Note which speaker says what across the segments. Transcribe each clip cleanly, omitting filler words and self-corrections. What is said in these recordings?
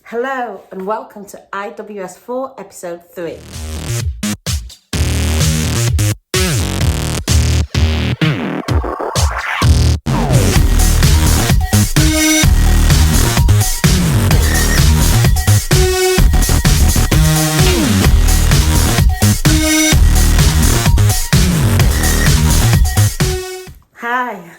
Speaker 1: Hello and welcome to IWS4 episode 3. Hi.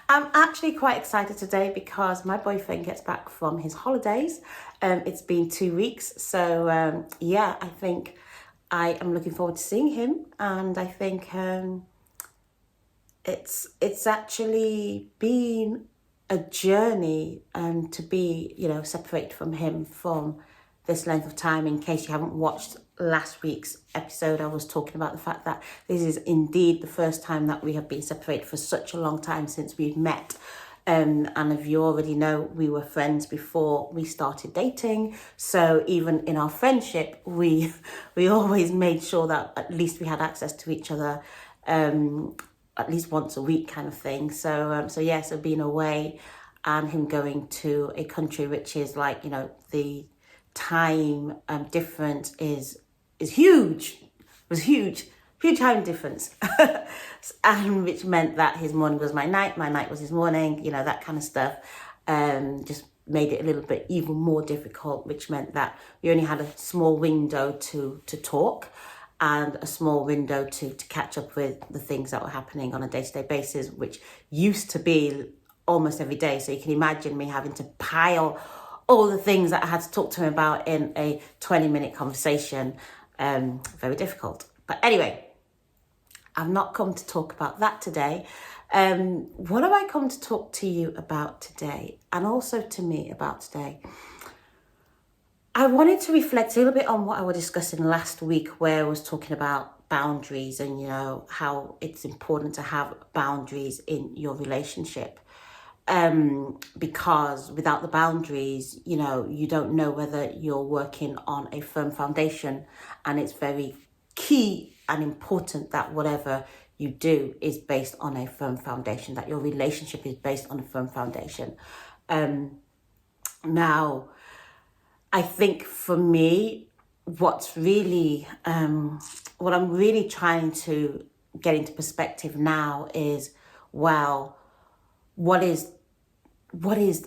Speaker 1: I'm actually quite excited today because my boyfriend gets back from his holidays. It's been 2 weeks, so I think I am looking forward to seeing him, and I think it's actually been a journey to be separated from him from this length of time. In case you haven't watched last week's episode, I was talking about the fact that this is indeed the first time that we have been separated for such a long time since we've met. And if you already know, we were friends before we started dating. So even in our friendship, we always made sure that at least we had access to each other at least once a week kind of thing. So being away and him going to a country which is like, the time difference is huge. It was huge time difference. And which meant that his morning was my night was his morning, that kind of stuff. Just made it a little bit even more difficult, which meant that we only had a small window to talk and a small window to catch up with the things that were happening on a day-to-day basis, which used to be almost every day. So you can imagine me having to pile all the things that I had to talk to him about in a 20-minute conversation. Very difficult. But anyway, I've not come to talk about that today. What have I come to talk to you about today, and also to me about today? I wanted to reflect a little bit on what I was discussing last week, where I was talking about boundaries and, how it's important to have boundaries in your relationship. Because without the boundaries, you don't know whether you're working on a firm foundation, and it's very key and important that whatever you do is based on a firm foundation, that your relationship is based on a firm foundation. Now, I think for me, what's really, what I'm really trying to get into perspective now is, well, what is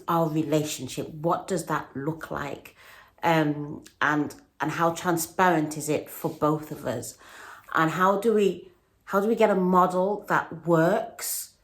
Speaker 1: our relationship? What does that look like? And how transparent is it for both of us? And how do we get a model that works,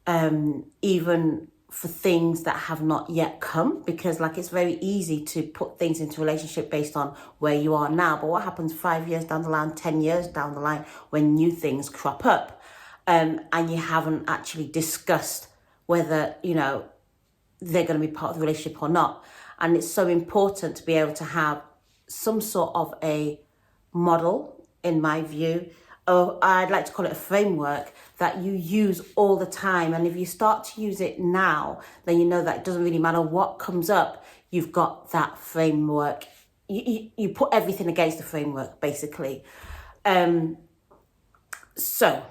Speaker 1: even for things that have not yet come? Because it's very easy to put things into a relationship based on where you are now. But what happens 5 years down the line, 10 years down the line, when new things crop up, and you haven't actually discussed whether, they're going to be part of the relationship or not. And it's so important to be able to have some sort of a model, in my view, or I'd like to call it a framework that you use all the time. And if you start to use it now, then you know that it doesn't really matter what comes up, you've got that framework. You put everything against the framework, basically. So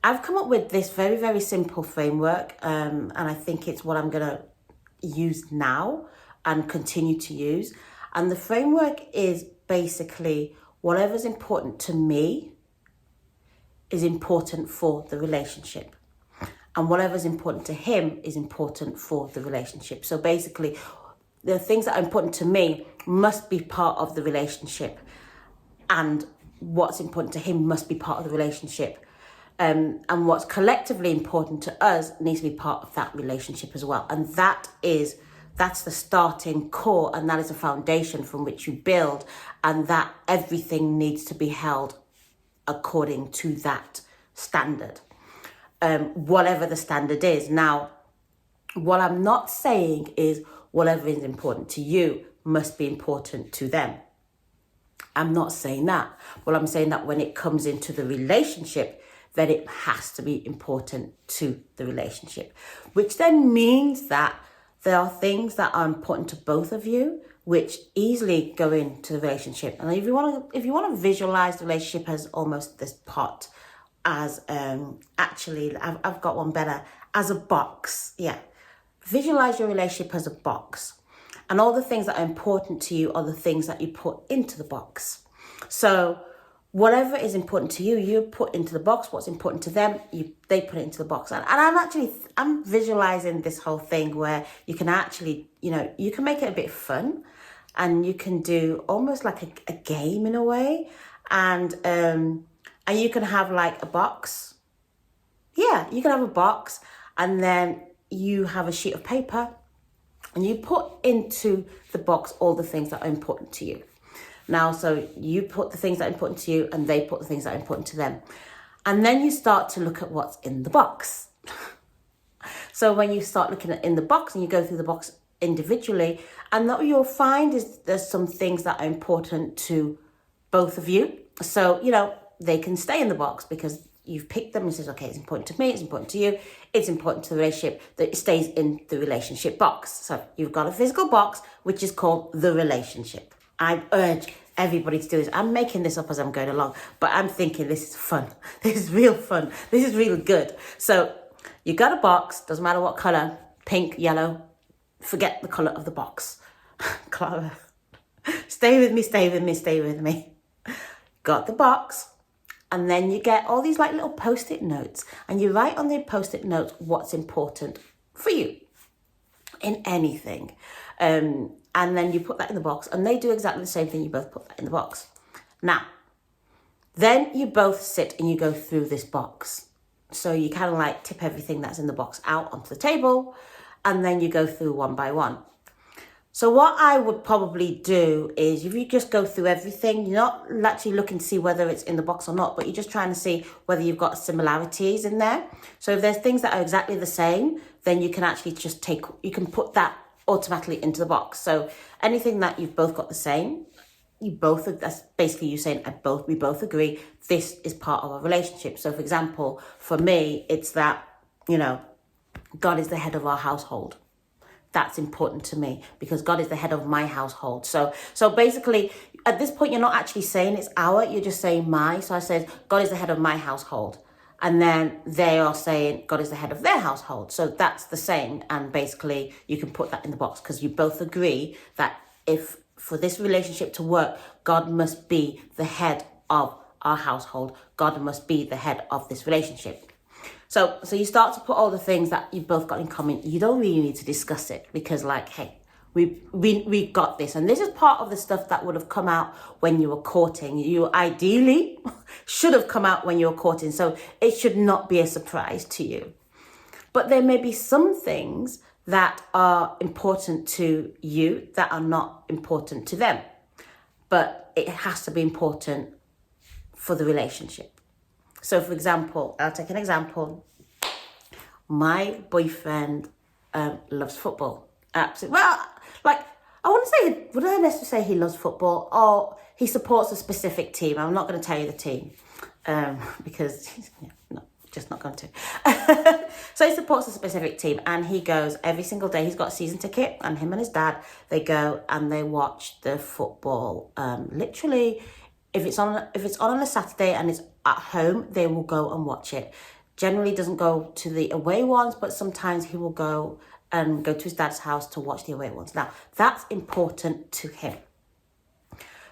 Speaker 1: I've come up with this very, very simple framework, and I think it's what I'm going to use now and continue to use. And the framework is basically whatever's important to me is important for the relationship. And whatever's important to him is important for the relationship. So basically, the things that are important to me must be part of the relationship. And what's important to him must be part of the relationship. And what's collectively important to us needs to be part of that relationship as well. And that's the starting core, and that is a foundation from which you build, and that everything needs to be held according to that standard, whatever the standard is. Now, what I'm not saying is whatever is important to you must be important to them. I'm not saying that. Well, I'm saying that when it comes into the relationship, then it has to be important to the relationship, which then means that there are things that are important to both of you, which easily go into the relationship. And if you want to visualize the relationship as almost this pot, as actually, I've got one better, as a box. Yeah, visualize your relationship as a box. And all the things that are important to you are the things that you put into the box. So whatever is important to you, you put into the box. What's important to them, they put it into the box. And I'm visualizing this whole thing where you can actually, you can make it a bit fun, and you can do almost like a game in a way. And you can have like a box. Yeah, you can have a box, and then you have a sheet of paper, and you put into the box all the things that are important to you. Now, so you put the things that are important to you, and they put the things that are important to them. And then you start to look at what's in the box. So when you start looking in the box, and you go through the box individually, and what you'll find is there's some things that are important to both of you. So, they can stay in the box because you've picked them and says, okay, it's important to me, it's important to you, it's important to the relationship, that it stays in the relationship box. So you've got a physical box, which is called the relationship. I urge everybody to do this. I'm making this up as I'm going along, but I'm thinking this is fun. This is real fun. This is really good. So you got a box, doesn't matter what color, pink, yellow, forget the color of the box. Clara, stay with me. Got the box, and then you get all these like little post-it notes, and you write on the post-it notes what's important for you in anything. And then you put that in the box, and they do exactly the same thing. You both put that in the box. Now, then you both sit and you go through this box. So you kind of like tip everything that's in the box out onto the table, and then you go through one by one. So what I would probably do is, if you just go through everything, you're not actually looking to see whether it's in the box or not, but you're just trying to see whether you've got similarities in there. So if there's things that are exactly the same, then you can actually just you can put that automatically into the box. So anything that you've both got the same, that's basically you saying, we both agree this is part of our relationship. So for example, for me, it's that, God is the head of our household. That's important to me because God is the head of my household. So basically, at this point, you're not actually saying it's our, you're just saying my. So I said, God is the head of my household. And then they are saying God is the head of their household. So that's the same. And basically, you can put that in the box because you both agree that if for this relationship to work, God must be the head of our household. God must be the head of this relationship. So you start to put all the things that you've both got in common. You don't really need to discuss it because hey, we got this. And this is part of the stuff that would have come out when you were courting. You ideally should have come out when you were courting. So it should not be a surprise to you. But there may be some things that are important to you that are not important to them. But it has to be important for the relationship. So, for example, I'll take an example. My boyfriend loves football. Absolutely. Well, would I necessarily say he loves football or he supports a specific team? I'm not going to tell you the team because he's just not going to. So he supports a specific team and he goes every single day. He's got a season ticket and him and his dad, they go and they watch the football. Literally, if it's on a Saturday and it's at home, they will go and watch it. Generally doesn't go to the away ones, but sometimes he will go to his dad's house to watch the away ones. Now, that's important to him.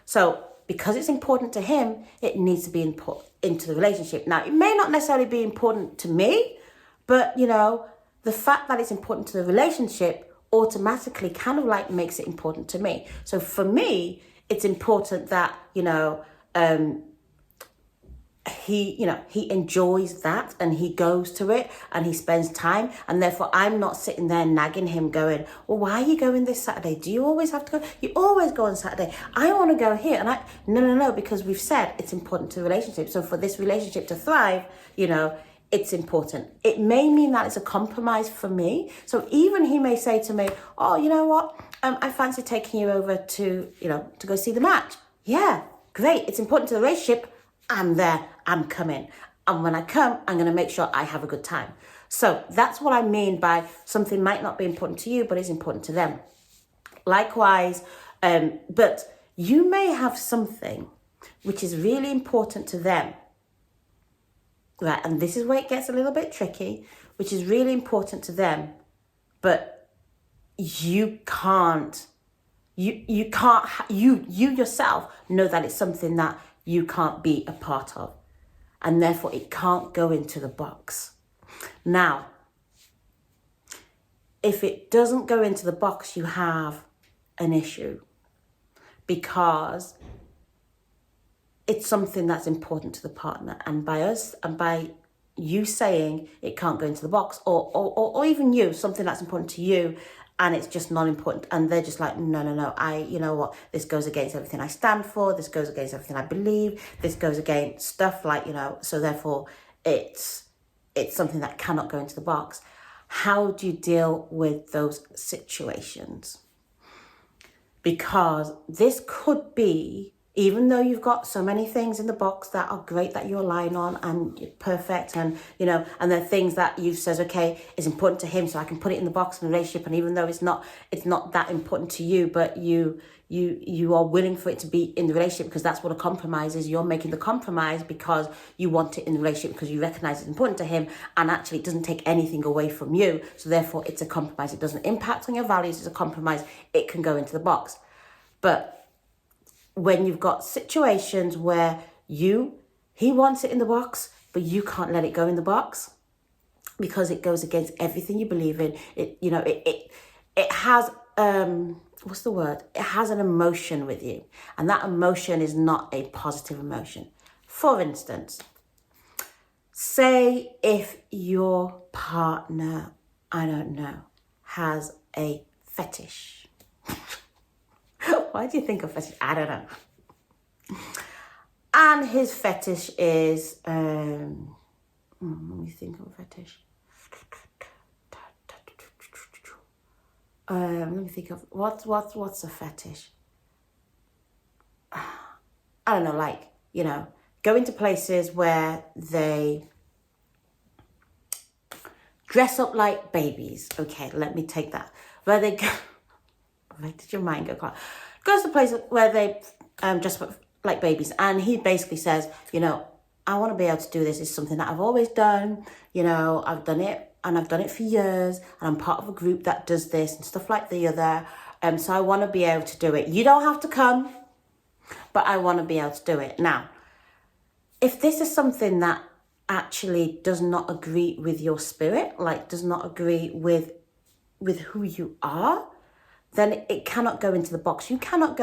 Speaker 1: So because it's important to him, it needs to be input into the relationship. Now, it may not necessarily be important to me, but, the fact that it's important to the relationship automatically kind of like makes it important to me. So for me, it's important that, he enjoys that and he goes to it and he spends time, and therefore I'm not sitting there nagging him going, well, why are you going this Saturday? Do you always have to go? You always go on Saturday. I want to go here. And no, because we've said it's important to the relationship. So for this relationship to thrive, it's important. It may mean that it's a compromise for me. So even he may say to me, oh, you know what? I fancy taking you over to go see the match. Yeah, great. It's important to the relationship. I'm there, I'm coming. And when I come, I'm going to make sure I have a good time. So that's what I mean by something might not be important to you, but is important to them. Likewise, but you may have something which is really important to them. Right, and this is where it gets a little bit tricky, which is really important to them, but you can't You can't, you yourself know that it's something that you can't be a part of. And therefore it can't go into the box. Now, if it doesn't go into the box, you have an issue, because it's something that's important to the partner. And by you saying it can't go into the box, or even you, something that's important to you, and it's just not important, and they're just like, no, you know what, this goes against everything I stand for, this goes against everything I believe, this goes against stuff like, so therefore it's something that cannot go into the box. How do you deal with those situations? Because this could be, even though you've got so many things in the box that are great that you're relying on and perfect, and and they're things that you've said, okay, it's important to him, so I can put it in the box in a relationship. And even though it's not that important to you, but you are willing for it to be in the relationship, because that's what a compromise is. You're making the compromise because you want it in the relationship, because you recognize it's important to him, and actually it doesn't take anything away from you. So therefore it's a compromise. It doesn't impact on your values. It's a compromise. It can go into the box. But when you've got situations where he wants it in the box, but you can't let it go in the box because it goes against everything you believe in. It has what's the word? It has an emotion with you, and that emotion is not a positive emotion. For instance, say if your partner, I don't know, has a fetish. Why do you think of fetish? I don't know. And his fetish is, let me think of a fetish. Let me think of, what's a fetish? I don't know, like, going to places where they dress up like babies. Okay, let me take that. Where they go, where did your mind go, Clara? Goes to places where they dress up like babies, and he basically says, I want to be able to do this. It's something that I've always done. I've done it, and I've done it for years, and I'm part of a group that does this and stuff like the other. So I want to be able to do it. You don't have to come, but I want to be able to do it. Now, if this is something that actually does not agree with your spirit, like does not agree with who you are, then it cannot go into the box. You cannot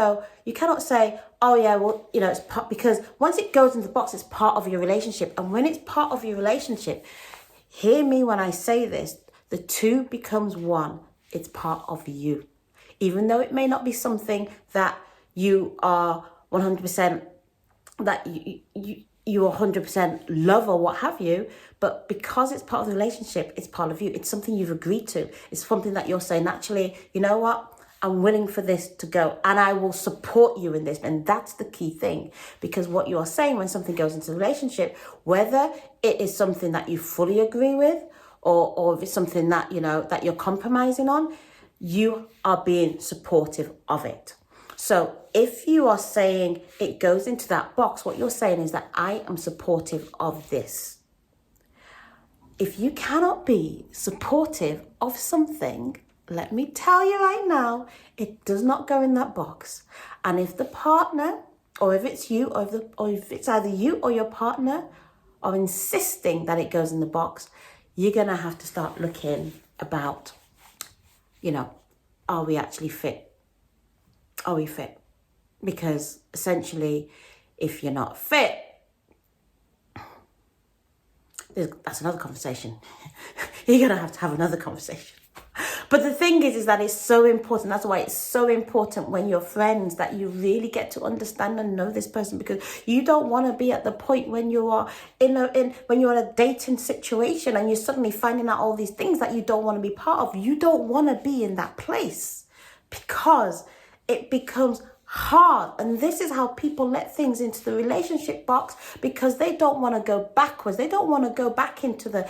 Speaker 1: say, oh yeah, well, it's part, because once it goes into the box, it's part of your relationship. And when it's part of your relationship, hear me when I say this, the two becomes one. It's part of you. Even though it may not be something that you are 100%, that you 100% love or what have you, but because it's part of the relationship, it's part of you. It's something you've agreed to. It's something that you're saying, actually, you know what? I'm willing for this to go, and I will support you in this. And that's the key thing, because what you are saying when something goes into the relationship, whether it is something that you fully agree with, or if it's something that, that you're compromising on, you are being supportive of it. So if you are saying it goes into that box, what you're saying is that I am supportive of this. If you cannot be supportive of something, let me tell you right now, it does not go in that box. And if the partner, or if it's you, or if it's either you or your partner are insisting that it goes in the box, you're going to have to start looking about, are we actually fit? Are we fit? Because essentially, if you're not fit, that's another conversation. You're going to have another conversation. But the thing is that it's so important. That's why it's so important when you're friends that you really get to understand and know this person, because you don't want to be at the point when you are when you're in a dating situation and you're suddenly finding out all these things that you don't want to be part of. You don't want to be in that place, because it becomes hard. And this is how people let things into the relationship box, because they don't want to go backwards. They don't want to go back into the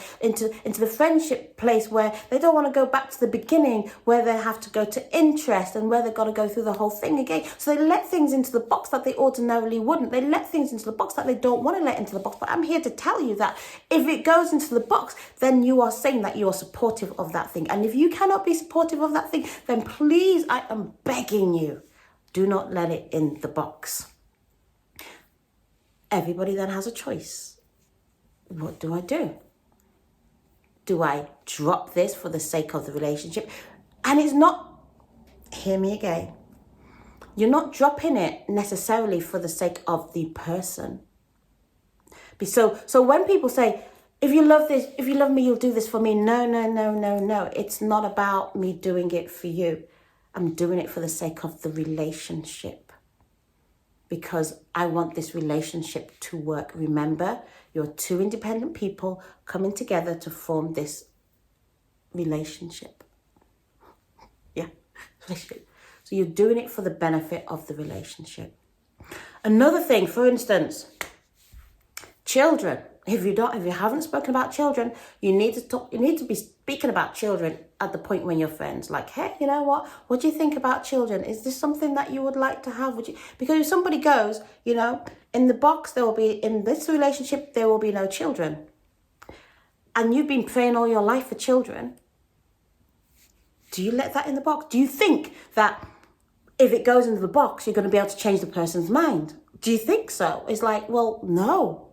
Speaker 1: friendship place, where they don't want to go back to the beginning, where they have to go to interest and where they've got to go through the whole thing again. So they let things into the box that they ordinarily wouldn't. They let things into the box that they don't want to let into the box. But I'm here to tell you that if it goes into the box, then you are saying that you are supportive of that thing. And if you cannot be supportive of that thing, then please, I am begging you, Do not let it in the box. Everybody then has a choice. What do I do? Do I drop this for the sake of the relationship? And it's not, hear me again, you're not dropping it necessarily for the sake of the person. So when people say, if you love this, if you love me, you'll do this for me. No. It's not about me doing it for you. I'm doing it for the sake of the relationship. Because I want this relationship to work. Remember, you're two independent people coming together to form this relationship. Yeah, relationship. So you're doing it for the benefit of the relationship. Another thing, for instance, children. If you haven't spoken about children, you need to talk. You need to be speaking about children at the point when you're friends. Like, hey, you know what? What do you think about children? Is this something that you would like to have? Because if somebody goes, in the box there will be, in this relationship there will be no children, and you've been praying all your life for children. Do you let that in the box? Do you think that if it goes into the box, you're going to be able to change the person's mind? Do you think so? It's like, well, no.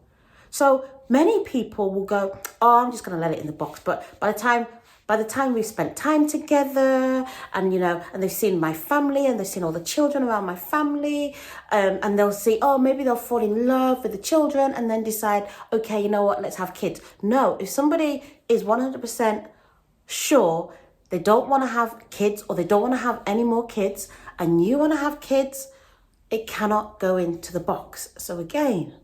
Speaker 1: So many people will go, oh, I'm just going to let it in the box. But by the time we've spent time together and, and they've seen my family and they've seen all the children around my family, and they'll see, oh, maybe they'll fall in love with the children and then decide, okay, you know what, let's have kids. No, if somebody is 100% sure they don't want to have kids or they don't want to have any more kids and you want to have kids, it cannot go into the box. So again,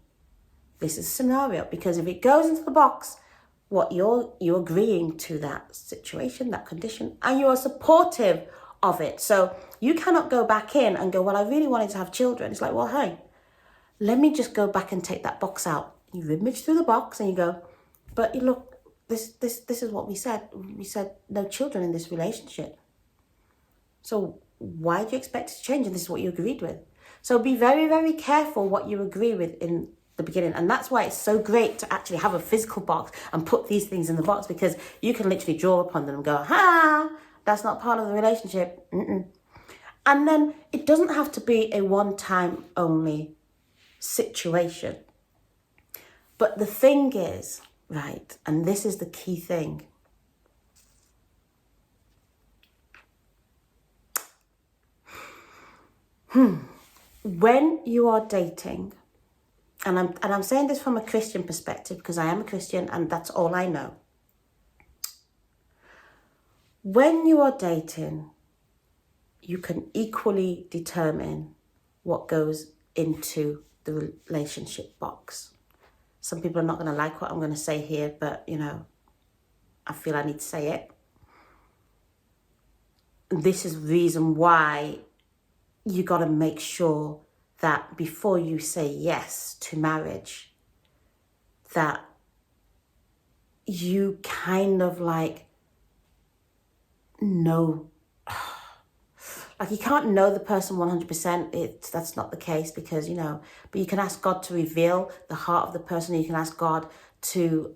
Speaker 1: this is a scenario, because if it goes into the box, what you're agreeing to that situation, that condition, and you are supportive of it. So you cannot go back in and go, well, I really wanted to have children. It's like, well, hey, let me just go back and take that box out. You rummage through the box and you go, but you look, this is what we said. We said no children in this relationship. So why do you expect it to change? And this is what you agreed with. So be very, very careful what you agree with in the beginning. And that's why it's so great to actually have a physical box and put these things in the box, because you can literally draw upon them and go, that's not part of the relationship. And then it doesn't have to be a one-time only situation. But the thing is, right, and this is the key thing, when you are dating, and I'm saying this from a Christian perspective because I am a Christian and that's all I know. When you are dating, you can equally determine what goes into the relationship box. Some people are not going to like what I'm going to say here, but, I feel I need to say it. This is the reason why you got to make sure that before you say yes to marriage, that you kind of know, you can't know the person 100%. That's not the case because, but you can ask God to reveal the heart of the person. You can ask God to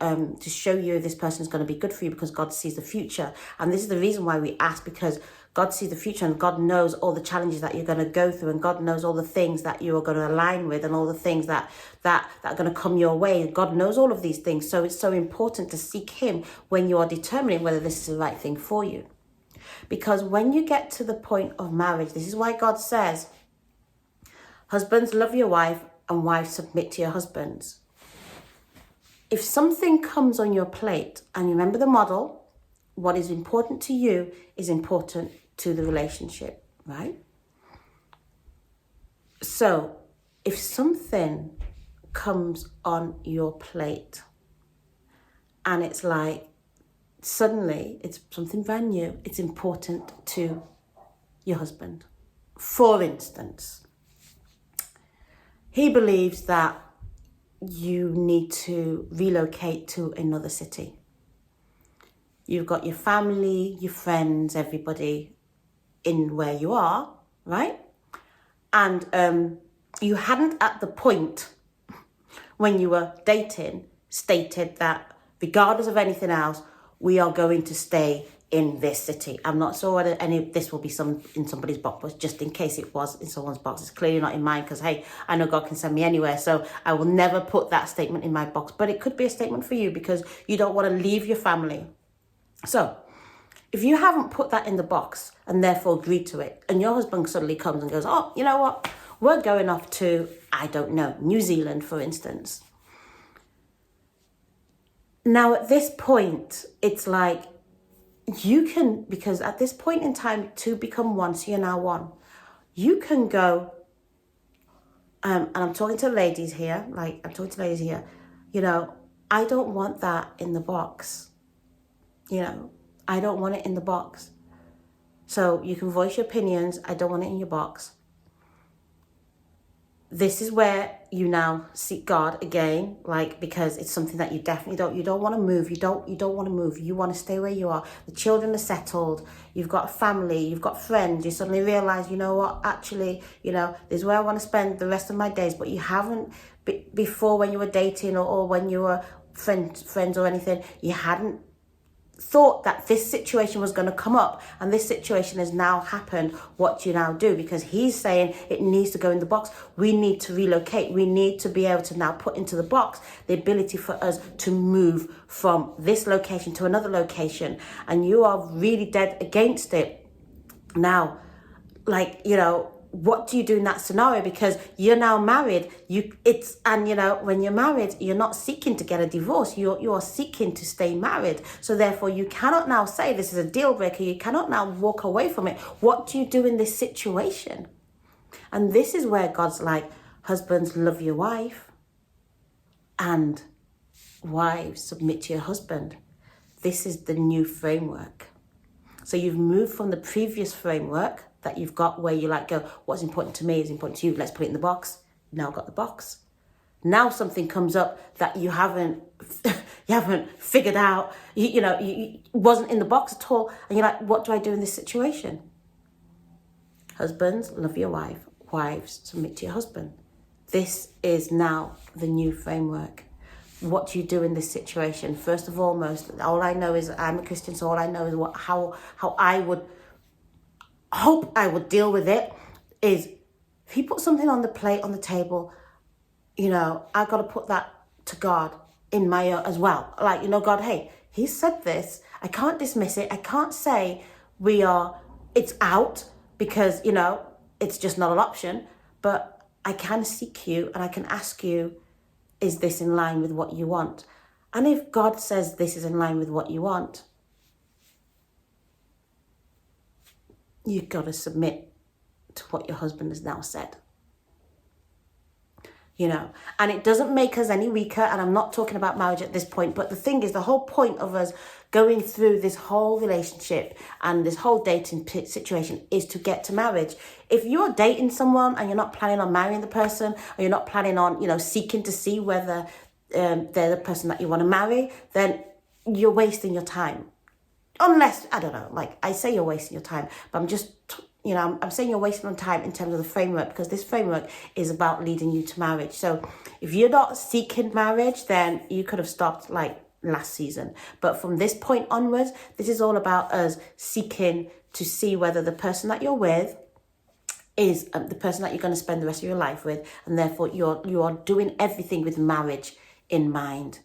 Speaker 1: show you if this person is going to be good for you, because God sees the future. And this is the reason why we ask, because God sees the future and God knows all the challenges that you're going to go through, and God knows all the things that you are going to align with and all the things that are going to come your way. God knows all of these things. So it's so important to seek Him when you are determining whether this is the right thing for you. Because when you get to the point of marriage, this is why God says, husbands, love your wife, and wives, submit to your husbands. If something comes on your plate, and you remember the model, what is important to you is important to the relationship, right? So if something comes on your plate and it's like, suddenly it's something brand new, it's important to your husband. For instance, he believes that you need to relocate to another city. You've got your family, your friends, everybody in where you are, right? And you hadn't at the point when you were dating stated that regardless of anything else, we are going to stay in this city. I'm not sure whether any of this will be in somebody's box, but just in case it was in someone's box, it's clearly not in mine, because hey, I know God can send me anywhere, so I will never put that statement in my box. But it could be a statement for you because you don't want to leave your family. So if you haven't put that in the box and therefore agreed to it, and your husband suddenly comes and goes, oh, you know what, we're going off to, I don't know, New Zealand, for instance. Now, at this point, it's like, you can, because at this point in time, two become one, so you're now one. You can go, and I'm talking to ladies here, you know, I don't want that in the box. You know, I don't want it in the box. So you can voice your opinions. I don't want it in your box. This is where you now seek God again, like, because it's something that you definitely you don't want to move. You don't want to move. You want to stay where you are. The children are settled. You've got a family. You've got friends. You suddenly realize, you know what, actually, you know, this is where I want to spend the rest of my days. But you haven't, before, when you were dating or when you were friends or anything, you hadn't thought that this situation was going to come up, and this situation has now happened. What do you now do? Because he's saying it needs to go in the box. We need to relocate. We need to be able to now put into the box the ability for us to move from this location to another location, and you are really dead against it. Now, like, you know, what do you do in that scenario? Because you're now married. And you know, when you're married, you're not seeking to get a divorce. You are seeking to stay married. So therefore, you cannot now say this is a deal breaker. You cannot now walk away from it. What do you do in this situation? And this is where God's like, husbands, love your wife, and wives, submit to your husband. This is the new framework. So you've moved from the previous framework that you've got, where you like go, what's important to me is important to you, let's put it in the box. Now got the box. Now something comes up that you haven't figured out, you wasn't in the box at all, and you're like, what do I do in this situation? Husbands, love your wife. Wives, submit to your husband. This is now the new framework. What do you do in this situation? First of all, all I know is I'm a Christian, so all I know is how I would hope I would deal with it is, if he put something on the plate, on the table, you know, I got to put that to God in my as well. Like, you know, God, hey, he said this. I can't dismiss it. I can't say it's out because, you know, it's just not an option. But I can seek you and I can ask you, is this in line with what you want? And if God says this is in line with what you want, you've got to submit to what your husband has now said. You know, and it doesn't make us any weaker. And I'm not talking about marriage at this point. But the thing is, the whole point of us going through this whole relationship and this whole dating situation is to get to marriage. If you're dating someone and you're not planning on marrying the person, or you're not planning on, you know, seeking to see whether they're the person that you want to marry, then you're wasting your time. Unless, I don't know, like I say you're wasting your time, but I'm just, you know, I'm saying you're wasting your time in terms of the framework, because this framework is about leading you to marriage. So if you're not seeking marriage, then you could have stopped like last season. But from this point onwards, this is all about us seeking to see whether the person that you're with is the person that you're going to spend the rest of your life with, and therefore you are doing everything with marriage in mind.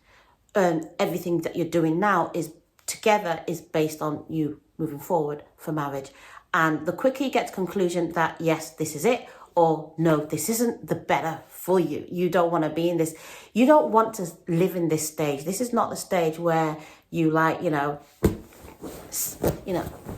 Speaker 1: Everything that you're doing now is together is based on you moving forward for marriage. And the quicker you get to conclusion that yes, this is it, or no, this isn't, the better for you. You don't want to be in this. You don't want to live in this stage. This is not the stage where you like,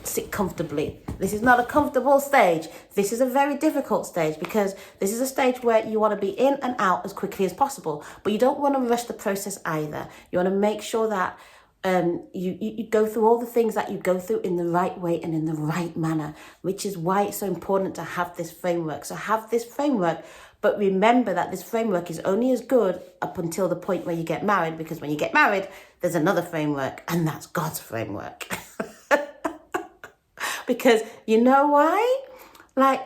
Speaker 1: sit comfortably. This is not a comfortable stage. This is a very difficult stage, because this is a stage where you want to be in and out as quickly as possible, but you don't want to rush the process either. You want to make sure that you go through all the things that you go through in the right way and in the right manner, which is why it's so important to have this framework. So have this framework, but remember that this framework is only as good up until the point where you get married, because when you get married, there's another framework, and that's God's framework. Because you know why? Like,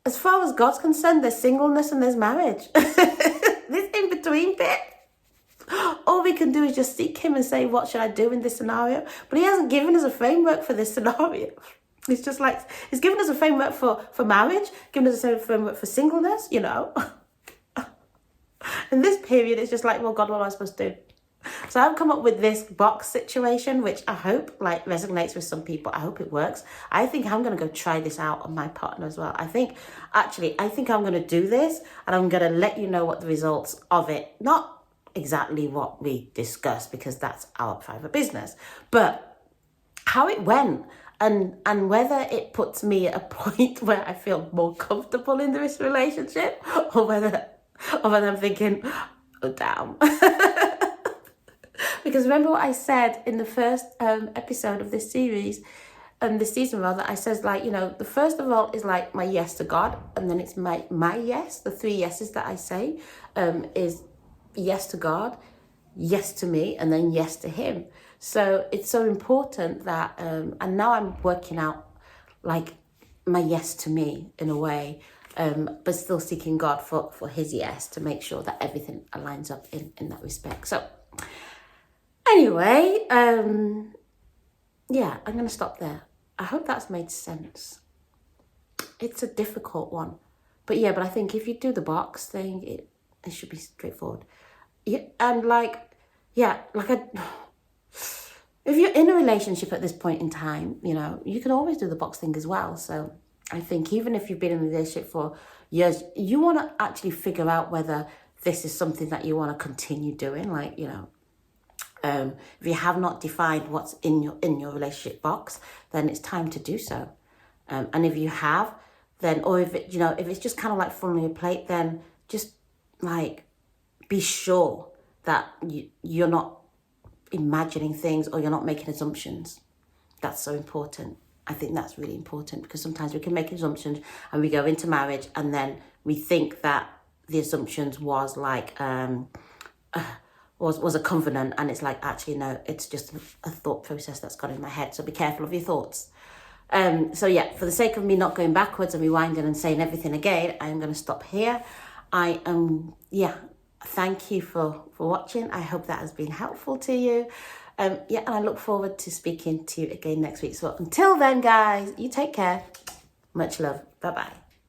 Speaker 1: as far as God's concerned, there's singleness and there's marriage. This in-between bit, All we can do is just seek him and say, what should I do in this scenario? But he hasn't given us a framework for this scenario. It's just like, he's given us a framework for marriage, given us a framework for singleness, you know. In this period, it's just like, well, God, what am I supposed to do? So I've come up with this box situation, which I hope like resonates with some people. I hope it works. I think I'm going to go try this out on my partner as well. I think I'm going to do this, and I'm going to let you know what the results of it, not exactly what we discussed because that's our private business, but how it went and whether it puts me at a point where I feel more comfortable in this relationship or whether I'm thinking, oh, damn. Because remember what I said in the first episode of this series, this season rather, I says like, you know, the first of all is like my yes to God, and then it's my yes, the 3 yeses that I say is yes to God, yes to me, and then yes to him. So it's so important that, and now I'm working out like my yes to me in a way, but still seeking God for his yes to make sure that everything aligns up in that respect. So anyway, yeah, I'm going to stop there. I hope that's made sense. It's a difficult one. But I think if you do the box thing, it should be straightforward. Yeah, and if you're in a relationship at this point in time, you know, you can always do the box thing as well. So I think even if you've been in a relationship for years, you want to actually figure out whether this is something that you want to continue doing. Like, you know, if you have not defined what's in your relationship box, then it's time to do so. And if you have, then, or if it, you know, if it's just kind of like full on your plate, then just like be sure that you're not imagining things or you're not making assumptions. That's so important. I think that's really important because sometimes we can make assumptions and we go into marriage and then we think that the assumptions was like was a covenant, and it's like, actually no, it's just a thought process that's gone in my head. So be careful of your thoughts. So yeah, for the sake of me not going backwards and rewinding and saying everything again, I'm going to stop here. Thank you for watching. I hope that has been helpful to you. And I look forward to speaking to you again next week. So until then, guys, you take care. Much love. Bye-bye.